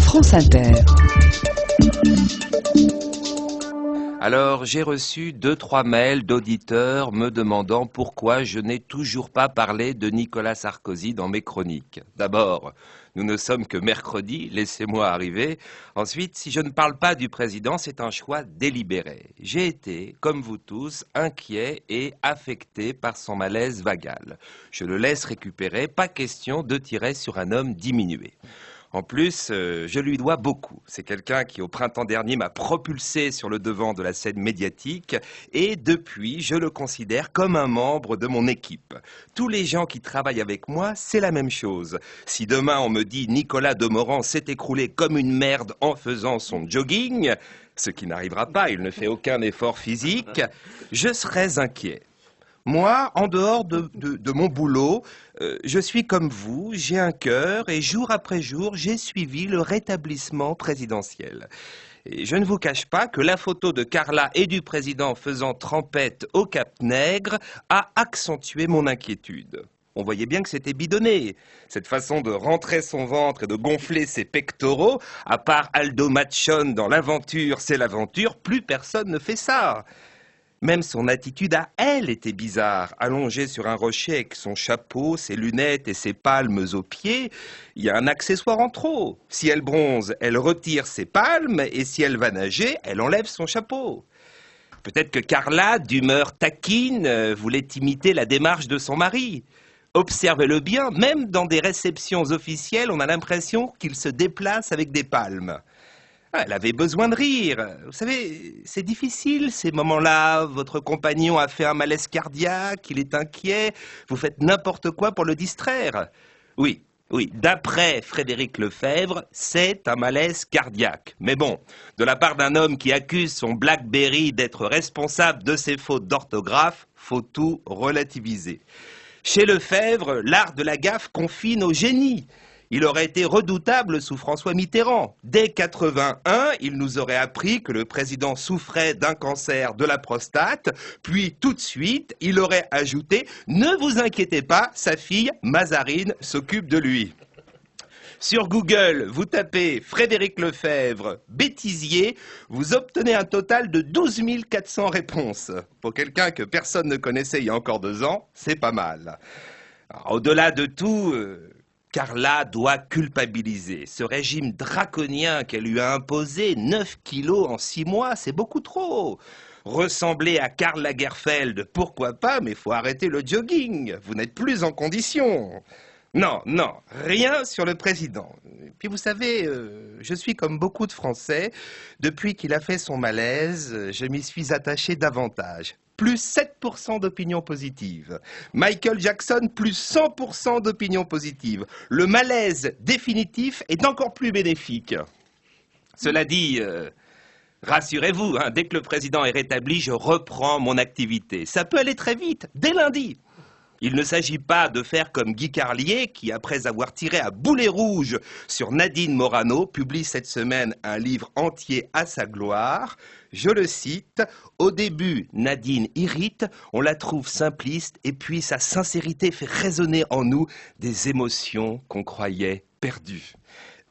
France Inter. Alors, j'ai reçu 2-3 mails d'auditeurs me demandant pourquoi je n'ai toujours pas parlé de Nicolas Sarkozy dans mes chroniques. D'abord, nous ne sommes que mercredi, laissez-moi arriver. Ensuite, si je ne parle pas du président, c'est un choix délibéré. J'ai été, comme vous tous, inquiet et affecté par son malaise vagal. Je le laisse récupérer, pas question de tirer sur un homme diminué. En plus, je lui dois beaucoup. C'est quelqu'un qui, au printemps dernier, m'a propulsé sur le devant de la scène médiatique et depuis, je le considère comme un membre de mon équipe. Tous les gens qui travaillent avec moi, c'est la même chose. Si demain on me dit Nicolas Demorand s'est écroulé comme une merde en faisant son jogging, ce qui n'arrivera pas, il ne fait aucun effort physique, je serais inquiet. Moi, en dehors de mon boulot, je suis comme vous, j'ai un cœur et jour après jour, j'ai suivi le rétablissement présidentiel. Et je ne vous cache pas que la photo de Carla et du président faisant trempette au Cap-Nègre a accentué mon inquiétude. On voyait bien que c'était bidonné. Cette façon de rentrer son ventre et de gonfler ses pectoraux, à part Aldo Machon dans L'aventure, c'est l'aventure, plus personne ne fait ça. Même son attitude à elle était bizarre. Allongée sur un rocher avec son chapeau, ses lunettes et ses palmes aux pieds, il y a un accessoire en trop. Si elle bronze, elle retire ses palmes et si elle va nager, elle enlève son chapeau. Peut-être que Carla, d'humeur taquine, voulait imiter la démarche de son mari. Observez-le bien, même dans des réceptions officielles, on a l'impression qu'il se déplace avec des palmes. Elle avait besoin de rire. Vous savez, c'est difficile ces moments-là. Votre compagnon a fait un malaise cardiaque, il est inquiet. Vous faites n'importe quoi pour le distraire. Oui, d'après Frédéric Lefebvre, c'est un malaise cardiaque. Mais bon, de la part d'un homme qui accuse son BlackBerry d'être responsable de ses fautes d'orthographe, faut tout relativiser. Chez Lefebvre, l'art de la gaffe confine au génie. Il aurait été redoutable sous François Mitterrand. Dès 81, il nous aurait appris que le président souffrait d'un cancer de la prostate, puis tout de suite, il aurait ajouté « Ne vous inquiétez pas, sa fille, Mazarine, s'occupe de lui ». Sur Google, vous tapez Frédéric Lefebvre, bêtisier, vous obtenez un total de 12 400 réponses. Pour quelqu'un que personne ne connaissait il y a encore 2 ans, c'est pas mal. Alors, au-delà de tout... Carla doit culpabiliser. Ce régime draconien qu'elle lui a imposé, 9 kilos en 6 mois, c'est beaucoup trop. Ressembler à Karl Lagerfeld, pourquoi pas, mais il faut arrêter le jogging. Vous n'êtes plus en condition. Non, rien sur le président. Puis vous savez, je suis comme beaucoup de Français. Depuis qu'il a fait son malaise, je m'y suis attaché davantage. Plus 7% d'opinion positive. Michael Jackson, plus 100% d'opinion positive. Le malaise définitif est encore plus bénéfique. Cela dit, rassurez-vous, dès que le président est rétabli, je reprends mon activité. Ça peut aller très vite, dès lundi. Il ne s'agit pas de faire comme Guy Carlier qui, après avoir tiré à boulet rouge sur Nadine Morano, publie cette semaine un livre entier à sa gloire. Je le cite, « Au début, Nadine irrite, on la trouve simpliste et puis sa sincérité fait résonner en nous des émotions qu'on croyait perdues. »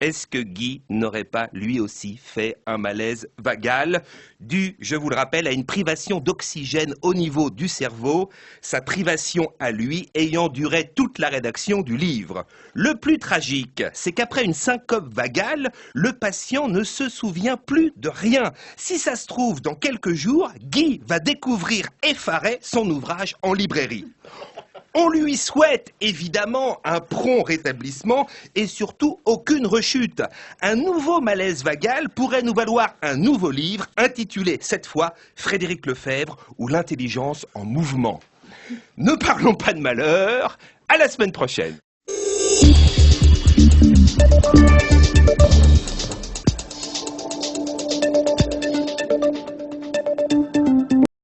Est-ce que Guy n'aurait pas lui aussi fait un malaise vagal dû, je vous le rappelle, à une privation d'oxygène au niveau du cerveau, sa privation à lui ayant duré toute la rédaction du livre. Le plus tragique, c'est qu'après une syncope vagale, le patient ne se souvient plus de rien. Si ça se trouve, dans quelques jours, Guy va découvrir effaré son ouvrage en librairie. On lui souhaite évidemment un prompt rétablissement et surtout aucune rechute. Un nouveau malaise vagal pourrait nous valoir un nouveau livre intitulé cette fois Frédéric Lefebvre ou l'intelligence en mouvement. Ne parlons pas de malheur, à la semaine prochaine.